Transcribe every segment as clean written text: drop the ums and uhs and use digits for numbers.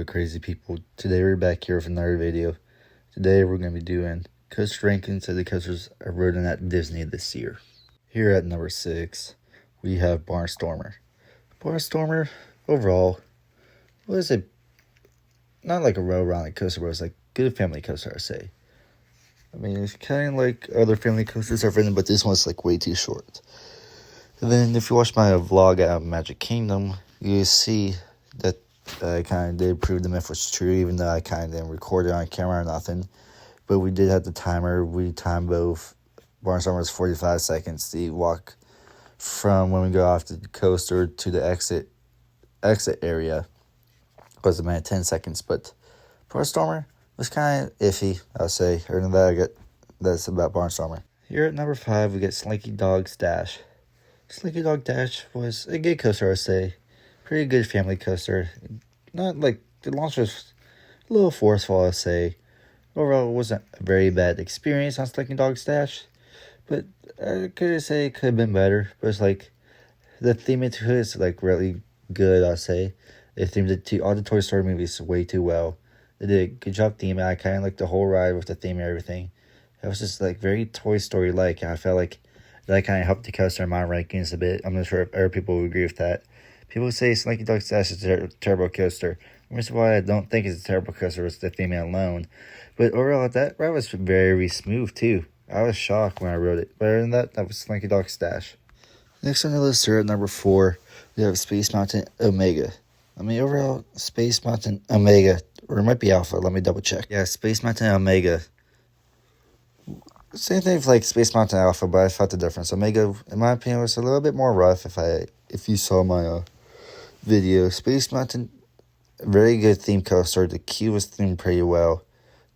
crazy people? Today we're back here with another video. Today we're going to be doing coaster rankings of the coasters I rode in at Disney this year. Here at number 6, we have Barnstormer. Barnstormer, overall, was not like a row-round coaster, but it was like good family coaster, I'd say. I mean, it's kind of like other family coasters I've ridden, but this one's like way too short. And then if you watch my vlog at Magic Kingdom, you see that I kind of did prove the myth was true, even though I kind of didn't record it on camera or nothing. But we did have the timer. We timed both. Barnstormer was 45 seconds to walk from when we go off the coaster to the exit area. It was about 10 seconds, but Barnstormer was kind of iffy, I'll say. Other than that, that's about Barnstormer. Here at number 5, we get Slinky Dog's Dash. Slinky Dog Dash was a good coaster, I'd say. Pretty good family coaster. Not like the launch was a little forceful, I'd say. Overall, it wasn't a very bad experience on Slinky Dog's Dash, but I could say it could have been better. But it's like the theme to it is like really good, I'd say. They themed it to all the Toy Story movies way too well. They did a good job theming. I kind of liked the whole ride with the theme and everything. It was just like very Toy Story like. I felt like that kind of helped the coaster in my rankings a bit. I'm not sure if other people would agree with that. People say Slinky Dog's Dash is a terrible coaster. First of all, I don't think it's a terrible coaster with the theming alone. But overall, that ride was very smooth too. I was shocked when I rode it. But other than that, that was Slinky Dog's Dash. Next on the list here at number 4, we have Space Mountain Omega. I mean, overall, Space Mountain Omega, or it might be Alpha, let me double check. Yeah, Space Mountain Omega. Same thing like Space Mountain Alpha, but I felt the difference. Omega, in my opinion, was a little bit more rough if you saw my video. Space Mountain, very good theme coaster. The queue was themed pretty well.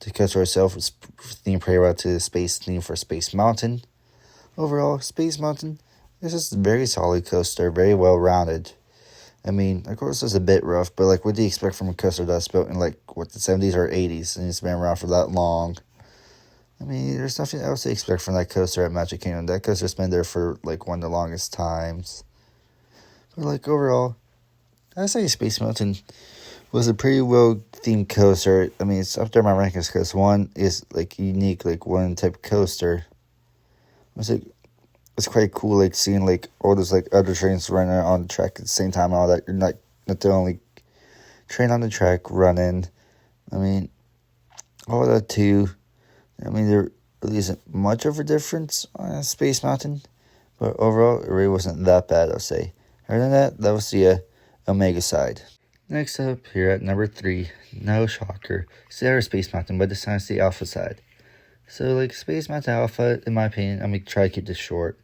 The coaster itself was themed pretty well to the space theme for Space Mountain. Overall, Space Mountain is just a very solid coaster, very well rounded. I mean, of course, it's a bit rough, but like, what do you expect from a coaster that's built in like the 70s or 80s and it's been around for that long? I mean, there's nothing else to expect from that coaster at Magic Kingdom. That coaster's been there for like one of the longest times. But like overall, I'd say Space Mountain was a pretty well themed coaster. I mean, it's up there in my rankings because one is like unique, like one type of coaster. It's quite cool, like seeing like all those like other trains running on the track at the same time and all that. You're not the only train on the track running. I mean, all that too. I mean, there really isn't much of a difference on Space Mountain, but overall, it really wasn't that bad, I'll say. Other than that, that was the Omega side. Next up, here at number 3, no shocker, Sierra Space Mountain, but this time it's the Alpha side. So, like, Space Mountain Alpha, in my opinion, I'm going to try to keep this short,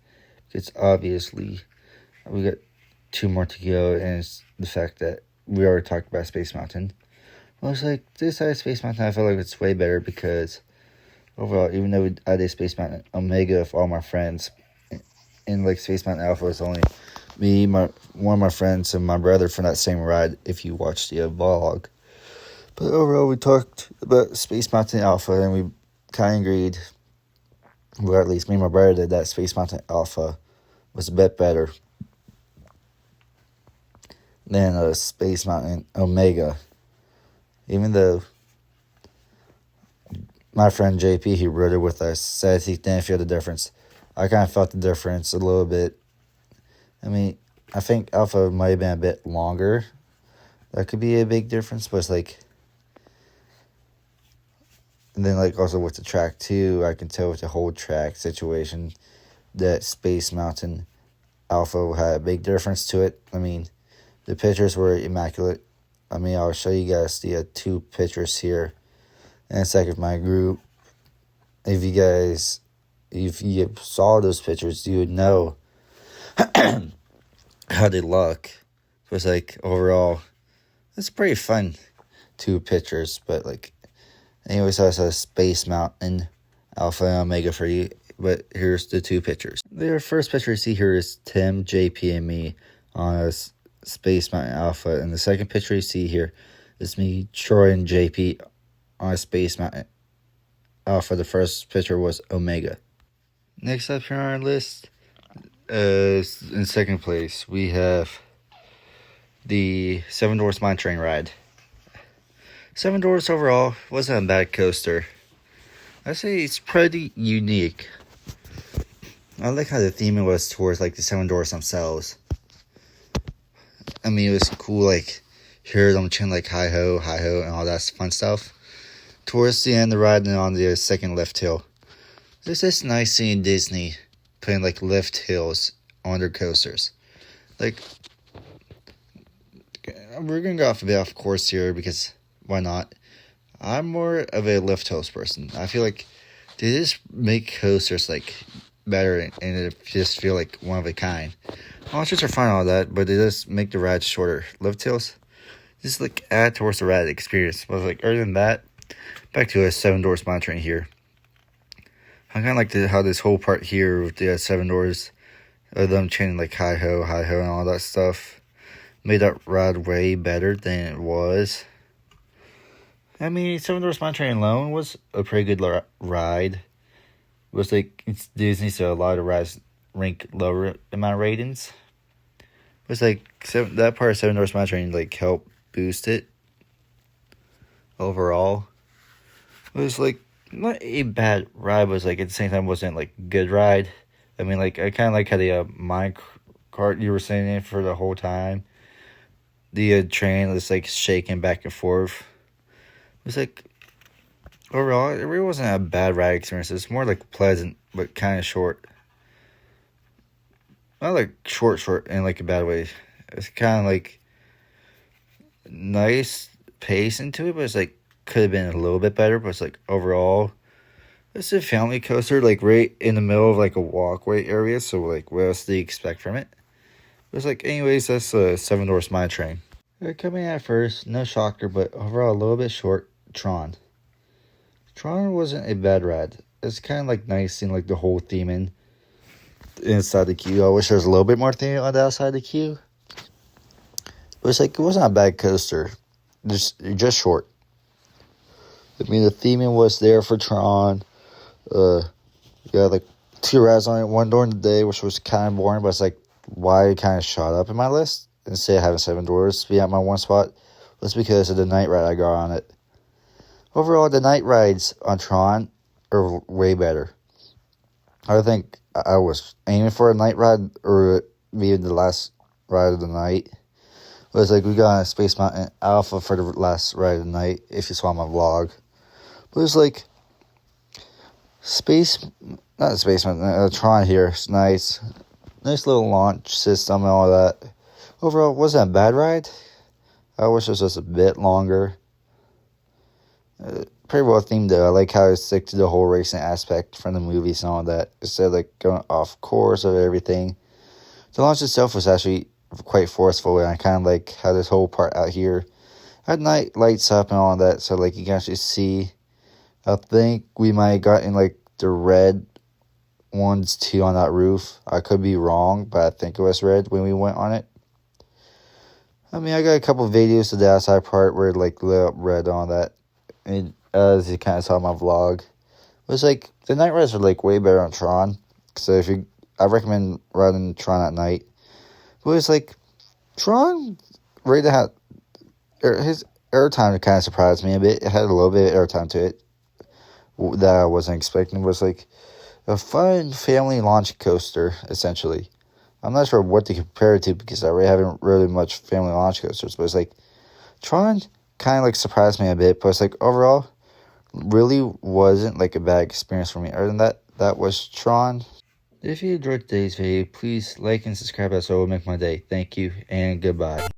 because obviously, we got 2 more to go, and it's the fact that we already talked about Space Mountain. Well, it's like, this side of Space Mountain, I feel like it's way better, because overall, even though I did Space Mountain Omega with all my friends, and like Space Mountain Alpha was only me, one of my friends, and my brother from that same ride, if you watched the vlog. But overall, we talked about Space Mountain Alpha, and we kind of agreed, well, at least me and my brother did, that Space Mountain Alpha was a bit better than Space Mountain Omega. Even though my friend JP, he rode it with us, said he didn't feel the difference. I kind of felt the difference a little bit. I mean, I think Alpha might have been a bit longer. That could be a big difference, but it's like... And then, like, also with the track, too, I can tell with the whole track situation that Space Mountain Alpha had a big difference to it. I mean, the pictures were immaculate. I mean, I'll show you guys the 2 pictures here in a second with my group. If you saw those pictures, you would know how they look. It was like, overall, it's pretty fun 2 pictures, but like, anyways, that's a Space Mountain Alpha and Omega for you, but here's the 2 pictures. The first picture you see here is Tim, JP, and me on a Space Mountain Alpha, and the second picture you see here is me, Troy, and JP on a Space Mountain Alpha. The first picture was Omega. Next up here on our list, in second place, we have the Seven Dwarfs Mine Train ride. Seven Doors overall wasn't a bad coaster. I say it's pretty unique. I like how the theme was towards like the Seven Doors themselves. I mean, it was cool, like hear them chant like hi ho, and all that fun stuff. Towards the end, the riding on the second lift hill. It's just nice seeing Disney putting like lift hills on their coasters. Like, we're gonna go off a bit off course here because why not? I'm more of a lift host person. I feel like they just make coasters like better and it just feel like one of a kind. Launchers are fine and all that, but they just make the rides shorter. Lift hills just like add towards the ride experience. But like other than that, back to a Seven Doors Mine Train here. I kind of like how this whole part here with the Seven Doors, of them chanting like hi ho, and all that stuff, made that ride way better than it was. I mean, Seven Doors Mine Train alone was a pretty good ride. It was like, it's Disney, so a lot of rides rank lower amount of ratings. It was like, that part of Seven Doors Mine Train like helped boost it overall. It was like, not a bad ride, but it was like at the same time wasn't like a good ride. I mean, like, I kind of like how the mine cart you were sitting in for the whole time. The train was like shaking back and forth. It was like, overall, it really wasn't a bad ride experience. It's more like pleasant, but kind of short. Not like short in like a bad way. It's kind of like nice pace into it, but it's like could have been a little bit better. But it's like overall, it's a family coaster, like right in the middle of like a walkway area. So like, what else do you expect from it? It's like, anyways, that's a Seven Doors Mine Train. Coming at first, no shocker, but overall a little bit short. Tron wasn't a bad ride. It's kind of like nice seeing like the whole theme inside the queue. I wish there was a little bit more theme on the outside of the queue. But it's like, it wasn't a bad coaster. Just short. I mean, the theming was there for Tron. You had like 2 rides on it, one during the day, which was kind of boring, but it's like why it kind of shot up in my list instead of having 7 doors be at my one spot was because of the night ride I got on it. Overall, the night rides on Tron are way better. I think I was aiming for a night ride or being the last ride of the night. It was like we got on Space Mountain Alpha for the last ride of the night, if you saw my vlog. But it was like Tron here. It's nice. Nice little launch system and all that. Overall, it wasn't a bad ride. I wish it was just a bit longer. Pretty well themed though. I like how it stick to the whole racing aspect from the movies and all that. Instead of like going off course of everything. The launch itself was actually quite forceful, and I kind of like how this whole part out here at night lights up and all that, so like you can actually see. I think we might have gotten like the red ones too on that roof. I could be wrong, but I think it was red when we went on it. I mean, I got a couple of videos of the outside part where it like lit up red on that. And as you kind of saw in my vlog, it was like the night rides are like way better on Tron. So I recommend riding Tron at night. But it's like Tron really had his airtime kind of surprised me a bit. It had a little bit of airtime to it that I wasn't expecting. It was like a fun family launch coaster, essentially. I'm not sure what to compare it to because I really haven't really much family launch coasters. But it's like Tron kind of like surprised me a bit. But it's like overall, really wasn't like a bad experience for me. Other than that, that was Tron. If you enjoyed today's video, please like and subscribe, as it will make my day. Thank you and goodbye.